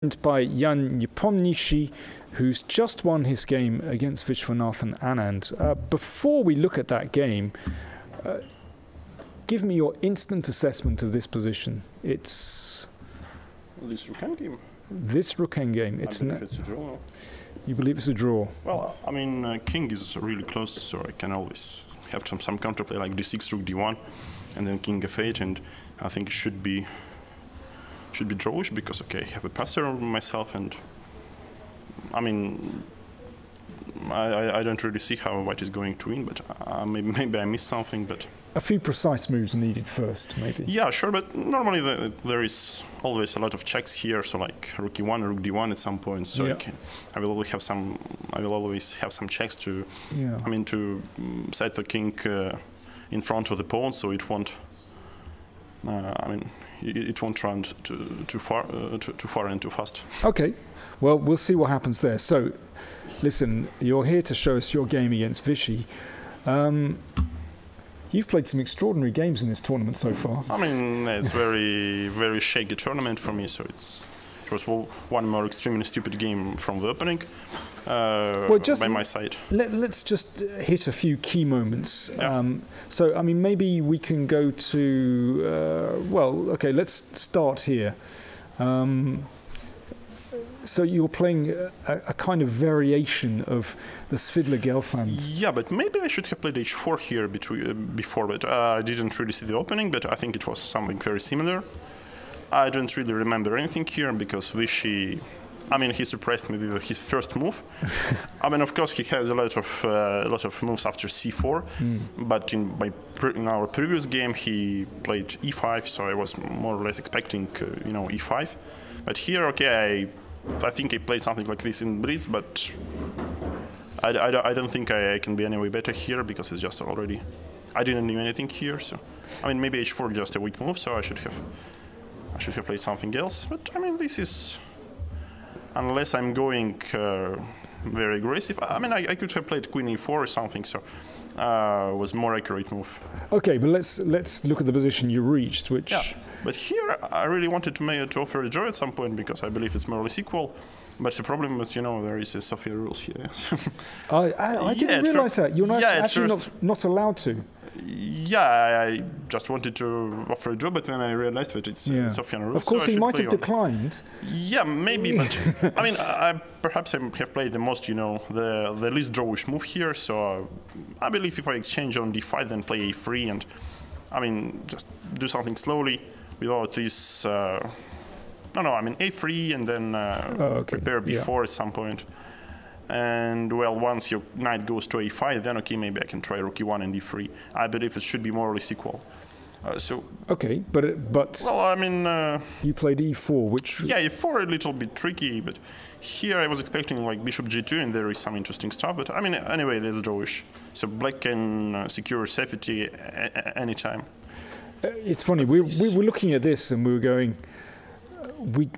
by Jan Nepomniachtchi, who's just won his game against Aganist Anand. Before we look at that game, give me your instant assessment of this position. It's this Rukan game. This Rukan game. I believe it's a draw. You believe it's a draw? Well, I mean, king is really close, so I can always have some counterplay like d6, rook d1, and then king f8, and I think it should be drawish because okay, I have a passer myself, and I mean, I don't really see how white is going to win, but maybe I missed something, but. A few precise moves are needed first, maybe. Yeah, sure, but normally there is always a lot of checks here. So like rook e1, rook d1 at some point. So yeah. I will always have some checks to. Yeah. I mean to set the king in front of the pawn, so it won't. I mean, it won't run too far and too fast. Okay, well we'll see what happens there. So, listen, you're here to show us your game against Vichy. You've played some extraordinary games in this tournament so far. I mean, it's very shaky tournament for me. So it was one more extremely stupid game from the opening by my side. Let's just hit a few key moments. Yeah. So, I mean, maybe we can go to, well, okay, let's start here. So you're playing a kind of variation of the Svidler-Gelfand. Yeah, but maybe I should have played h4 here before, but I didn't really see the opening, but I think it was something very similar. I don't really remember anything here because Vichy, I mean, he surprised me with his first move. I mean, of course, he has a lot of moves after c4, but in our previous game he played e5, so I was more or less expecting, e5. But here, okay, I think I played something like this in Blitz, but I don't think I can be any way better here because it's just already. I didn't know anything here, so I mean maybe h4 is just a weak move, so I should have played something else. But I mean this is, unless I'm going very aggressive. I mean I could have played queen e4 or something, so was more accurate move. Okay, but let's look at the position you reached, which. Yeah. But here I really wanted to offer a draw at some point because I believe it's more or less equal. But the problem is, there is a Sofia rules here. I didn't realize that. You're actually not allowed to. Yeah, I just wanted to offer a draw, but then I realized that it's Sofian rules. Of course, so he might have declined. Yeah, maybe, but I mean, perhaps I have played the most, the least drawish move here. So I believe if I exchange on d5, then play a3, and I mean, just do something slowly without this. No, I mean a3 and then prepare b4 at some point. And well, once your knight goes to a5, then okay, maybe I can try rook e1 and d3. I believe it should be more or less equal. Okay, but well, I mean, you played e4, which e4 a little bit tricky, but here I was expecting like bishop g2, and there is some interesting stuff. But I mean, anyway, there's drawish, so black can secure safety anytime. It's funny. We were looking at this and we were going. We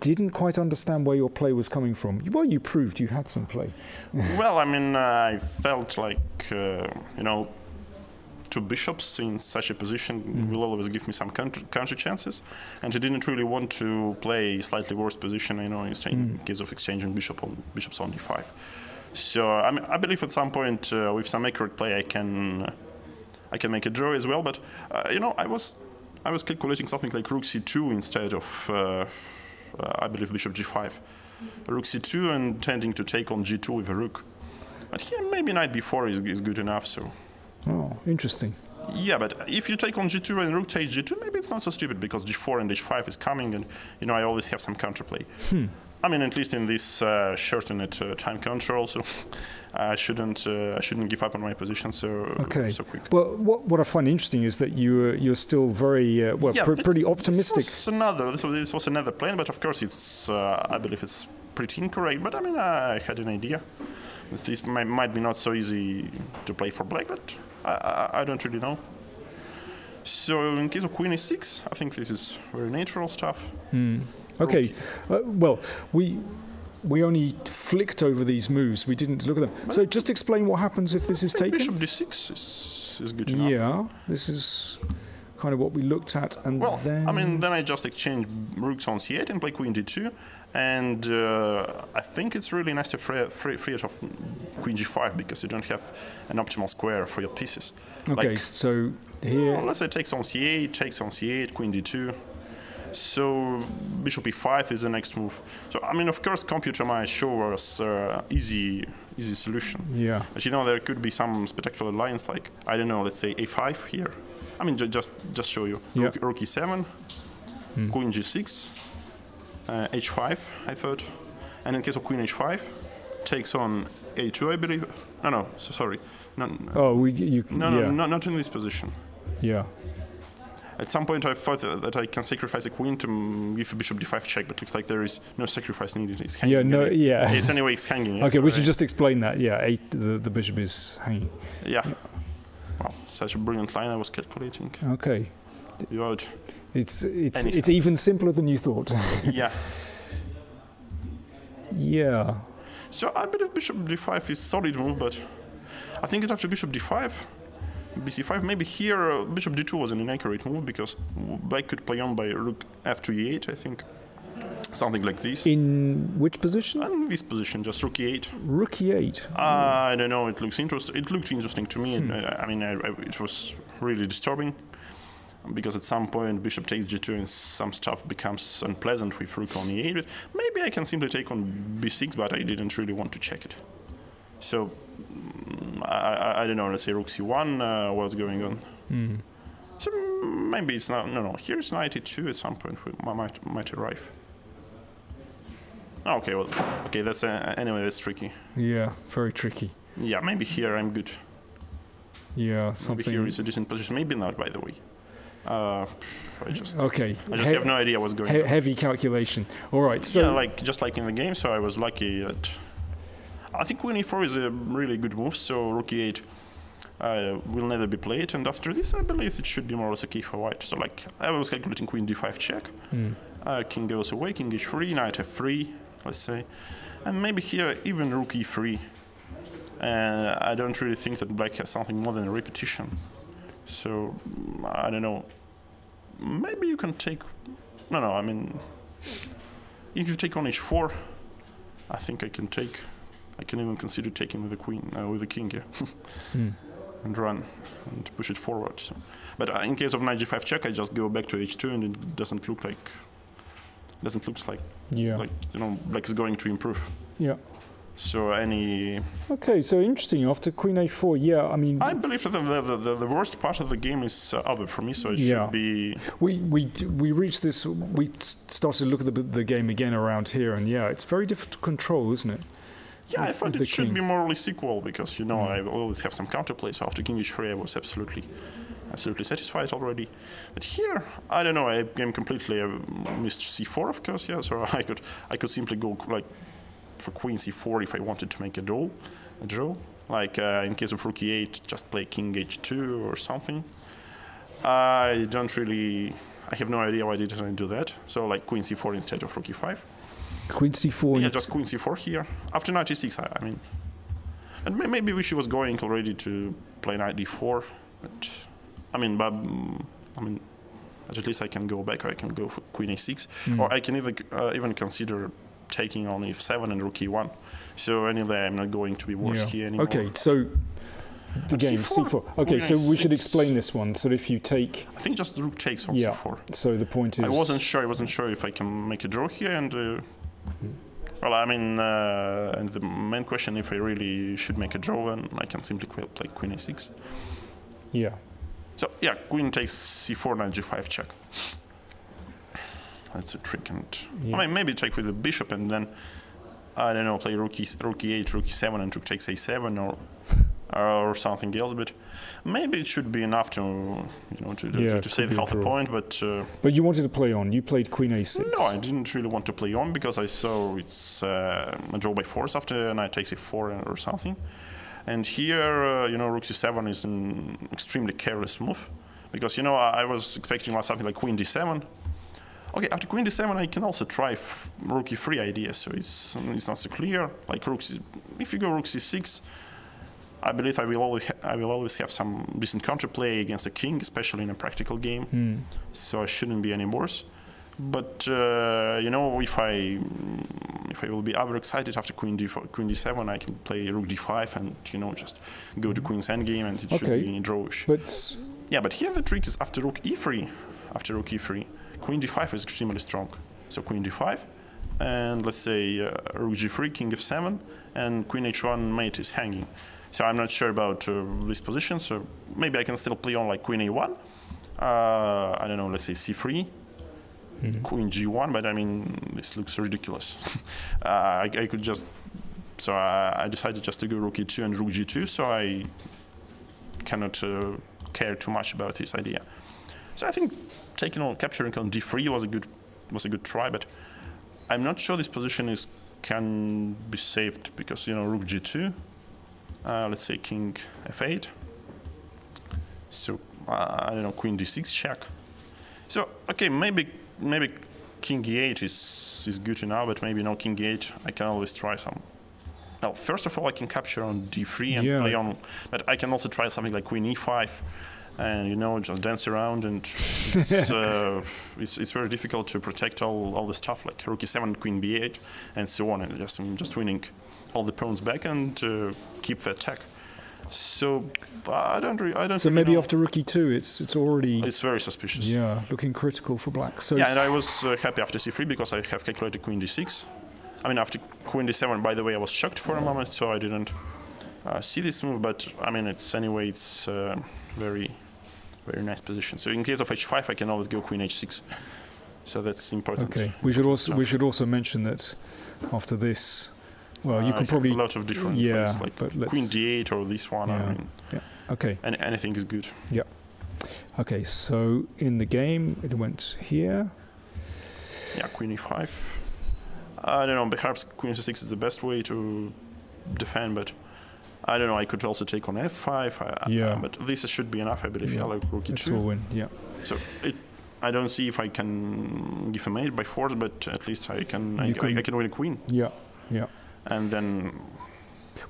didn't quite understand where your play was coming from. Well, you proved you had some play. Well, I mean, I felt like, two bishops in such a position will always give me some counter chances, and I didn't really want to play a slightly worse position, in case of exchanging bishops on d5. So I mean, I believe at some point with some accurate play I can make a draw as well. But I was calculating something like rook c2 instead of, I believe, bishop g5. Rook c2 and tending to take on g2 with a rook. But here, maybe knight b4 is good enough, so. Oh, interesting. Yeah, but if you take on g2 and rook takes g2, maybe it's not so stupid because g4 and h5 is coming, and, I always have some counterplay. I mean, at least in this shortened time control, so I shouldn't give up on my position so quick. Well, what I find interesting is that you're still very pretty optimistic. This was another plan, but of course it's I believe it's pretty incorrect. But I mean, I had an idea. This might be not so easy to play for black, but I don't really know. So in case of queen e6, I think this is very natural stuff. Okay, well, we only flicked over these moves. We didn't look at them. So just explain what happens if this is taken. Bishop d6 is good enough. Yeah, this is kind of what we looked at, and well, then... I mean, then I just exchange rooks on c8 and play queen d2, and I think it's really nice to free it off queen g5 because you don't have an optimal square for your pieces. Okay, like, so here... Well, let's say takes on c8, queen d2. So bishop e5 is the next move. So I mean, of course, computer might show us easy solution. Yeah. But you know, there could be some spectacular lines like, I don't know, let's say a5 here. I mean, just show you. Yeah. Rook e7, queen g6, h5, I thought. And in case of queen h5, takes on a2, I believe. No, so sorry. No, not in this position. Yeah. At some point, I thought that I can sacrifice a queen to give a bishop d5 check, but looks like there is no sacrifice needed. It's hanging. Yeah, no, yeah. It's anyway, it's hanging. Okay, we should just explain that. Yeah, the bishop is hanging. Yeah. Well, such a brilliant line I was calculating. Okay. Without it's even simpler than you thought. Yeah. Yeah. So I believe bishop d5 is solid move, but I think after bishop d5. bc5, maybe here bishop d2 was an inaccurate move because black could play on by rook f2 e8, I think. Something like this. In which position? In this position, just rook e8. Rook e8? I don't know, it looked interesting to me. And, I mean, it was really disturbing because at some point bishop takes g2 and some stuff becomes unpleasant with rook on e8. But maybe I can simply take on b6, but I didn't really want to check it. So I don't know, let's say rook c1, what's going on. So maybe it's not, no, here's knight e2 at some point might arrive. Okay, well, okay, that's, anyway, that's tricky. Yeah, very tricky. Yeah, maybe here I'm good. Yeah, something... Maybe here is a decent position, maybe not, by the way. I just have no idea what's going on. Heavy calculation. All right, so... Yeah, just like in the game, so I was lucky that... I think queen e4 is a really good move, so rook e8 will never be played, and after this I believe it should be more or less a key for white. So like, I was calculating queen d5 check, king goes away, king h3, knight f3, let's say, and maybe here even rook e3. I don't really think that black has something more than a repetition. So, I don't know, maybe you can take, no, I mean, if you take on h4, I think I can even consider taking with the queen, with the king here, and run and push it forward. So. But in case of knight g5 check, I just go back to h2, and it doesn't look like you know, black is going to improve. Yeah. So Okay, so interesting. After queen a4, yeah, I mean... I believe that the worst part of the game is over for me, so it should be... We reached this... We started to look at the game again around here, and yeah, it's very difficult to control, isn't it? Yeah, I thought it should be more or less equal, because, you know, I always have some counterplay, so after king h3 I was absolutely satisfied already. But here, I don't know, I game completely missed c4, of course, yeah, so I could simply go, like, for queen c4 if I wanted to make a draw. Like in case of rook e8, just play king h2 or something. I have no idea why didn't I do that. So like queen c4 instead of rook e5. Queen c4? Yeah, just queen c4 here. After knight e6, I mean. And maybe she was going already to play knight d4. But at least I can go back, or I can go for queen a6. Or I can even consider taking on f7 and rook e1. So anyway, I'm not going to be worse here anymore. Okay, so the game c4. Okay, so we should explain this one. So if you take, I think just rook takes on c4. So the point is, I wasn't sure if I can make a draw here, and well, I mean, and the main question, if I really should make a draw, and I can simply play queen a6. Yeah. So yeah, queen takes c4, knight g5 check. That's a trick, and I mean, maybe check with the bishop, and then I don't know, play rook e8, rook e7, and rook takes a7, or something else. But maybe it should be enough to to save half a point. But you wanted to play on. You played queen a6. No, I didn't really want to play on because I saw it's a draw by force after knight takes a4 or something. And here, rook c7 is an extremely careless move, because I was expecting something like queen d7. Okay, after queen d7, I can also try rook e3 idea, so it's not so clear. Like if you go rook c6, I believe I will always have some decent counterplay against a king, especially in a practical game. So I shouldn't be any worse. But you know, if I will be overexcited after queen d7, I can play rook d5 and, you know, just go to queen's endgame, and it should be drawish. But yeah, but here the trick is after rook e3, queen d5 is extremely strong. So queen d5, and let's say rook g3, king f7, and queen h1 mate is hanging. So I'm not sure about this position. So maybe I can still play on like queen a1. I don't know, let's say c3. Queen g1, but I mean, this looks ridiculous. I could just, so I decided just to go rook e2 and rook g2, so I cannot care too much about this idea. So I think capturing on d3 was a good try, but I'm not sure this position can be saved, because, you know, rook g2, let's say king f8, so I don't know, queen d6 check. So okay, maybe king e8 is good enough, but maybe no king e8. I can always try some. Now, first of all, I can capture on d3 and play on, but I can also try something like queen e5, and, you know, just dance around, and it's very difficult to protect all the stuff like rook e7, queen b8, and so on, and just winning all the pawns back and keep the attack. So I don't. So really maybe know. after rook e2, it's already. It's very suspicious. Yeah, looking critical for black. So yeah, and I was happy after c3 because I have calculated queen d6. I mean, after queen d7, by the way, I was shocked for a moment, so I didn't see this move. But I mean, it's very, very nice position. So in case of h5, I can always go queen h6. So that's important. Okay. We should also mention that after this. Well, you can probably a lot of different plays, like queen d8 or this one. Yeah, I mean, okay. And anything is good. Yeah. Okay, so in the game it went here. Yeah, queen e5. I don't know. Perhaps queen c6 is the best way to defend, but I don't know. I could also take on f5. But this should be enough, I believe. Yeah, like rook e2. It's all win. Yeah. So I don't see if I can give a mate by force, but at least I can win a queen. Yeah. Yeah. And then,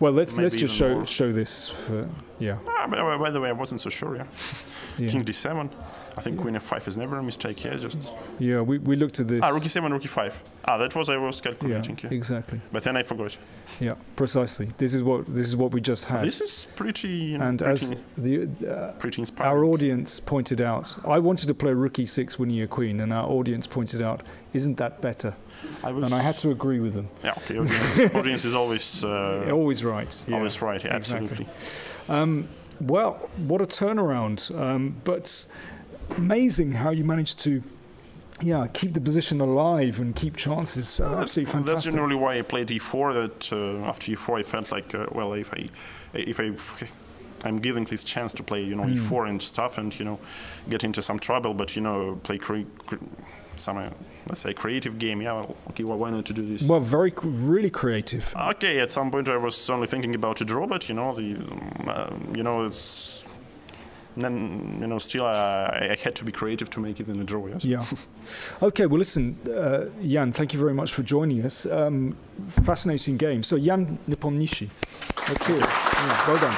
well, let's just show this for by the way, I wasn't so sure. Yeah. King d7. I think queen f5 is never a mistake. Yeah, we looked at this. Rook e7, rook e5. That was I was calculating. Yeah, exactly. But then I forgot. Yeah, precisely. This is what we just had. This is pretty. Pretty inspiring. Our audience pointed out, I wanted to play rook e6 winning a queen, and our audience pointed out, isn't that better? And I had to agree with them. Yeah, okay. Audience is always always right. Yeah, always right. Yeah, exactly. Absolutely. Well, what a turnaround! But amazing how you managed to, keep the position alive and keep chances. Absolutely fantastic. That's generally why I played e4. That after e4, I felt like, if I'm giving this chance to play, e4 and stuff, and get into some trouble, but play some, let's say, creative game. Yeah, well, okay, why not to do this? Well, really creative. Okay, at some point I was only thinking about a draw, but it's. Then still I had to be creative to make it in a draw. Yes. Yeah. Okay. Well, listen, Jan, thank you very much for joining us. Fascinating game. So Jan Nepomniachtchi. Let's hear it. Yeah, well done.